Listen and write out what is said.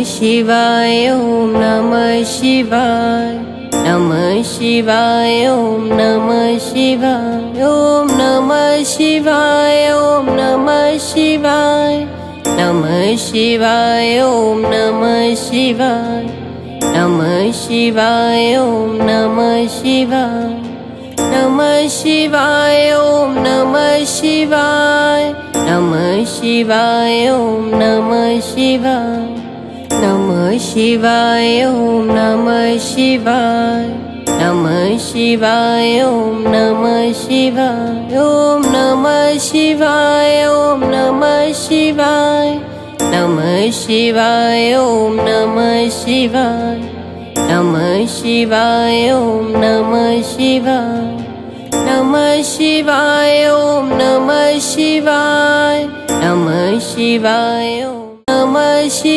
शिवाय ॐ नमः शिवाय नमः शिवाय ॐ नमः शिवाय ॐ नमः शिवाय ॐ नमः शिवाय नमः शिवाय ॐ नमः शिवाय नमः शिवाय ॐ नमः शिवाय नमः शिवाय ॐ नमः शिवाय नमः शिवाय ॐ नमः शिवाय नमः शिवाय ॐ नमः शिवाय नमः शिवाय ॐ नमः शिवाय ॐ नमः शिवाय ॐ नमः शिवाय नमः शिवाय ॐ नमः शिवाय नमः शिवाय ॐ नमः शिवाय नमः शिवाय ॐ नमः शिवाय नमः शिवाय ॐ नमः शिवाय